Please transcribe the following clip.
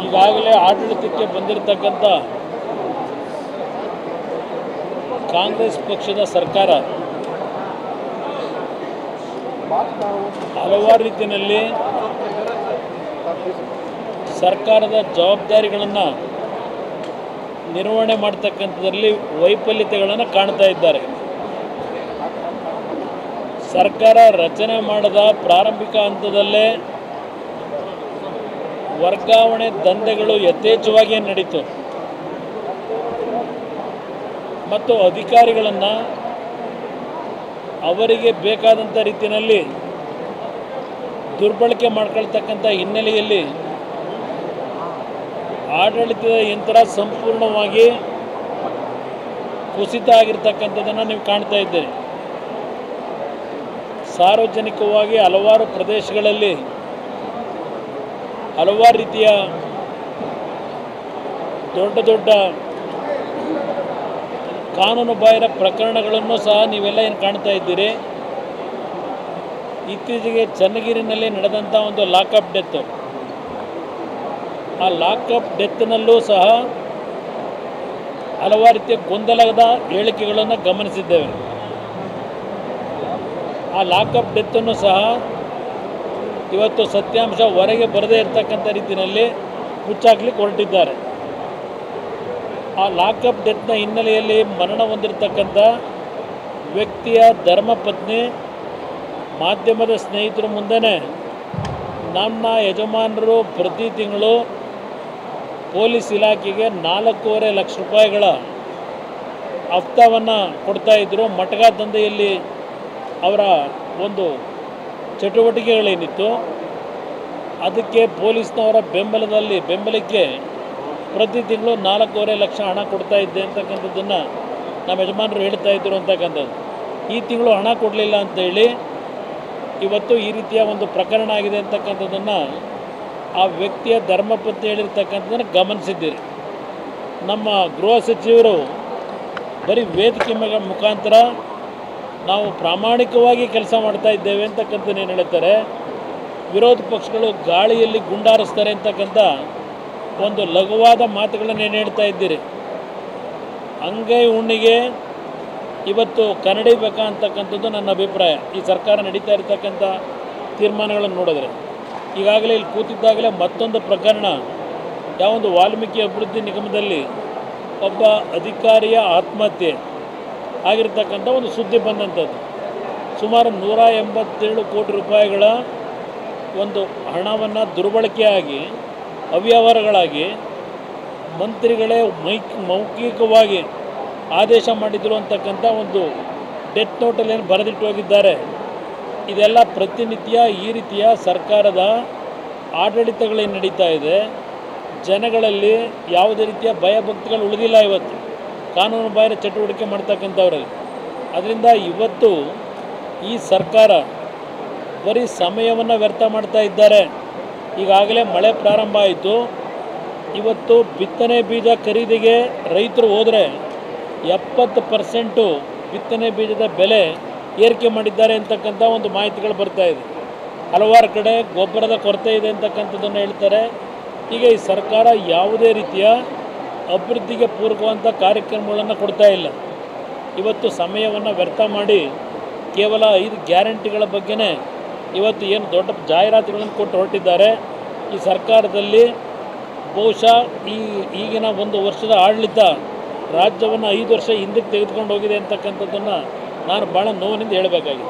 ಈಗಾಗಲೇ ಆಡಳಿತಕ್ಕೆ ಬಂದಿರತಕ್ಕಂಥ ಕಾಂಗ್ರೆಸ್ ಪಕ್ಷದ ಸರ್ಕಾರ ಹಲವಾರು ರೀತಿಯಲ್ಲಿ ಸರ್ಕಾರದ ಜವಾಬ್ದಾರಿಗಳನ್ನು ನಿರ್ವಹಣೆ ಮಾಡ್ತಕ್ಕಂಥದ್ರಲ್ಲಿ ವೈಫಲ್ಯತೆಗಳನ್ನು ಕಾಣ್ತಾ ಇದ್ದಾರೆ. ಸರ್ಕಾರ ರಚನೆ ಮಾಡಿದ ಪ್ರಾರಂಭಿಕ ಹಂತದಲ್ಲೇ ವರ್ಗಾವಣೆ ದಂಧೆಗಳು ಯಥೇಚ್ಛವಾಗಿ ನಡೀತು ಮತ್ತು ಅಧಿಕಾರಿಗಳನ್ನು ಅವರಿಗೆ ಬೇಕಾದಂಥ ರೀತಿಯಲ್ಲಿ ದುರ್ಬಳಕೆ ಮಾಡ್ಕೊಳ್ತಕ್ಕಂಥ ಹಿನ್ನೆಲೆಯಲ್ಲಿ ಆಡಳಿತದ ಯಂತ್ರ ಸಂಪೂರ್ಣವಾಗಿ ಕುಸಿತ ಆಗಿರ್ತಕ್ಕಂಥದ್ದನ್ನು ನೀವು ಕಾಣ್ತಾ ಇದ್ದೀರಿ. ಸಾರ್ವಜನಿಕವಾಗಿ ಹಲವಾರು ಪ್ರದೇಶಗಳಲ್ಲಿ ಹಲವಾರು ರೀತಿಯ ದೊಡ್ಡ ದೊಡ್ಡ ಕಾನೂನು ಬಾಹಿರ ಪ್ರಕರಣಗಳನ್ನು ಸಹ ನೀವೆಲ್ಲ ಏನು ಕಾಣ್ತಾ ಇದ್ದೀರಿ. ಇತ್ತೀಚೆಗೆ ಚನ್ನಗಿರಿನಲ್ಲಿ ನಡೆದಂಥ ಒಂದು ಲಾಕಪ್ ಡೆತ್, ಆ ಲಾಕಪ್ ಡೆತ್ನಲ್ಲೂ ಸಹ ಹಲವಾರು ರೀತಿಯ ಗೊಂದಲದ ಹೇಳಿಕೆಗಳನ್ನು ಗಮನಿಸಿದ್ದೇವೆ. ಆ ಲಾಕಪ್ ಡೆತ್ತನ್ನು ಸಹ ಇವತ್ತು ಸತ್ಯಾಂಶ ಹೊರಗೆ ಬರದೇ ಇರತಕ್ಕಂಥ ರೀತಿಯಲ್ಲಿ ಮುಚ್ಚಾಕ್ಲಿಕ್ಕೆ ಹೊರಟಿದ್ದಾರೆ. ಆ ಲಾಕಪ್ ಡೆತ್ನ ಹಿನ್ನೆಲೆಯಲ್ಲಿ ಮರಣ ಹೊಂದಿರತಕ್ಕಂಥ ವ್ಯಕ್ತಿಯ ಧರ್ಮಪತ್ನಿ ಮಾಧ್ಯಮದ ಸ್ನೇಹಿತರ ಮುಂದೆ ನಮ್ಮ ಯಜಮಾನರು ಪ್ರತಿ ತಿಂಗಳು ಪೊಲೀಸ್ ಇಲಾಖೆಗೆ 4.5 ಲಕ್ಷ ರೂಪಾಯಿಗಳ ಹಫ್ತಾವನ್ನು ಕೊಡ್ತಾಯಿದ್ರು. ಮಟಗ ದಂಧೆಯಲ್ಲಿ ಅವರ ಒಂದು ಚಟುವಟಿಕೆಗಳೇನಿತ್ತು ಅದಕ್ಕೆ ಪೊಲೀಸ್ನವರ ಬೆಂಬಲಕ್ಕೆ ಪ್ರತಿ ತಿಂಗಳು 4.5 ಲಕ್ಷ ಹಣ ಕೊಡ್ತಾ ಇದ್ದೆ ಅಂತಕ್ಕಂಥದ್ದನ್ನು ನಮ್ಮ ಯಜಮಾನರು ಹೇಳ್ತಾ ಇದ್ದರು ಅಂತಕ್ಕಂಥದ್ದು. ಈ ತಿಂಗಳು ಹಣ ಕೊಡಲಿಲ್ಲ ಅಂತೇಳಿ ಇವತ್ತು ಈ ರೀತಿಯ ಒಂದು ಪ್ರಕರಣ ಆಗಿದೆ ಅಂತಕ್ಕಂಥದ್ದನ್ನು ಆ ವ್ಯಕ್ತಿಯ ಧರ್ಮಪತ್ನಿ ಹೇಳಿರ್ತಕ್ಕಂಥದ್ದನ್ನು ಗಮನಿಸಿದ್ದೀರಿ. ನಮ್ಮ ಗೃಹ ಸಚಿವರು ಬರೀ ವೇದಿಕೆ ಮುಖಾಂತರ ನಾವು ಪ್ರಾಮಾಣಿಕವಾಗಿ ಕೆಲಸ ಮಾಡ್ತಾ ಇದ್ದೇವೆ ಅಂತಕ್ಕಂಥದ್ದು ಏನು ಹೇಳ್ತಾರೆ, ವಿರೋಧ ಪಕ್ಷಗಳು ಗಾಳಿಯಲ್ಲಿ ಗುಂಡಾರಿಸ್ತಾರೆ ಅಂತಕ್ಕಂಥ ಒಂದು ಲಘುವಾದ ಮಾತುಗಳನ್ನು ಏನು ಹೇಳ್ತಾ ಇದ್ದೀರಿ. ಅಂಗೈ ಹುಣ್ಣಿಗೆ ಇವತ್ತು ಕನ್ನಡಿಬೇಕಾ ಅಂತಕ್ಕಂಥದ್ದು ನನ್ನ ಅಭಿಪ್ರಾಯ. ಈ ಸರ್ಕಾರ ನಡೀತಾ ಇರತಕ್ಕಂಥ ತೀರ್ಮಾನಗಳನ್ನು ನೋಡಿದ್ರೆ ಈಗಾಗಲೇ ಇಲ್ಲಿ ಕೂತಿದ್ದಾಗಲೇ ಮತ್ತೊಂದು ಪ್ರಕರಣ, ಯಾವೊಂದು ವಾಲ್ಮೀಕಿ ಅಭಿವೃದ್ಧಿ ನಿಗಮದಲ್ಲಿ ಒಬ್ಬ ಅಧಿಕಾರಿಯ ಆತ್ಮಹತ್ಯೆ ಆಗಿರ್ತಕ್ಕಂಥ ಒಂದು ಸುದ್ದಿ ಬಂದಂಥದ್ದು. ಸುಮಾರು 187 ಕೋಟಿ ರೂಪಾಯಿಗಳ ಒಂದು ಹಣವನ್ನು ದುರ್ಬಳಕೆಯಾಗಿ ಅವ್ಯವಹಾರಗಳಾಗಿ ಮಂತ್ರಿಗಳೇ ಮೌಖಿಕವಾಗಿ ಆದೇಶ ಮಾಡಿದರು ಅಂತಕ್ಕಂಥ ಒಂದು ಡೆತ್ ನೋಟಲ್ಲಿ ಏನು ಬರೆದಿಟ್ಟು ಹೋಗಿದ್ದಾರೆ. ಇದೆಲ್ಲ ಪ್ರತಿನಿತ್ಯ ಈ ರೀತಿಯ ಸರ್ಕಾರದ ಆಡಳಿತಗಳೇನು ನಡೀತಾ ಇದೆ, ಜನಗಳಲ್ಲಿ ಯಾವುದೇ ರೀತಿಯ ಭಯಭಕ್ತಿಗಳು ಉಳಿದಿಲ್ಲ. ಇವತ್ತು ಕಾನೂನು ಬಾಹಿರ ಚಟುವಟಿಕೆ ಮಾಡ್ತಕ್ಕಂಥವ್ರಲ್ಲಿ ಅದರಿಂದ ಇವತ್ತು ಈ ಸರ್ಕಾರ ಬರೀ ಸಮಯವನ್ನು ವ್ಯರ್ಥ ಮಾಡ್ತಾ ಇದ್ದಾರೆ. ಈಗಾಗಲೇ ಮಳೆ ಪ್ರಾರಂಭ ಆಯಿತು. ಇವತ್ತು ಬಿತ್ತನೆ ಬೀಜ ಖರೀದಿಗೆ ರೈತರು ಹೋದರೆ 70% ಬಿತ್ತನೆ ಬೀಜದ ಬೆಲೆ ಏರಿಕೆ ಮಾಡಿದ್ದಾರೆ ಅಂತಕ್ಕಂಥ ಒಂದು ಮಾಹಿತಿಗಳು ಬರ್ತಾ ಇದೆ. ಹಲವಾರು ಕಡೆ ಗೊಬ್ಬರದ ಕೊರತೆ ಇದೆ ಅಂತಕ್ಕಂಥದ್ದನ್ನು ಹೇಳ್ತಾರೆ. ಈಗ ಈ ಸರ್ಕಾರ ಯಾವುದೇ ರೀತಿಯ ಅಭಿವೃದ್ಧಿಗೆ ಪೂರಕವಂಥ ಕಾರ್ಯಕ್ರಮಗಳನ್ನು ಕೊಡ್ತಾ ಇಲ್ಲ. ಇವತ್ತು ಸಮಯವನ್ನು ವ್ಯರ್ಥ ಮಾಡಿ ಕೇವಲ 5 ಗ್ಯಾರಂಟಿಗಳ ಬಗ್ಗೆನೇ ಇವತ್ತು ಏನು ದೊಡ್ಡ ಜಾಹೀರಾತುಗಳನ್ನು ಕೊಟ್ಟು ಹೊರಟಿದ್ದಾರೆ. ಈ ಸರ್ಕಾರದಲ್ಲಿ ಬಹುಶಃ ಈಗಿನ 1 ವರ್ಷದ ಆಡಳಿತ ರಾಜ್ಯವನ್ನು 5 ವರ್ಷ ಹಿಂದಕ್ಕೆ ತೆಗೆದುಕೊಂಡು ಹೋಗಿದೆ ಅಂತಕ್ಕಂಥದ್ದನ್ನು ನಾನು ಭಾಳ ನೋವಿನಿಂದ ಹೇಳಬೇಕಾಗಿದೆ.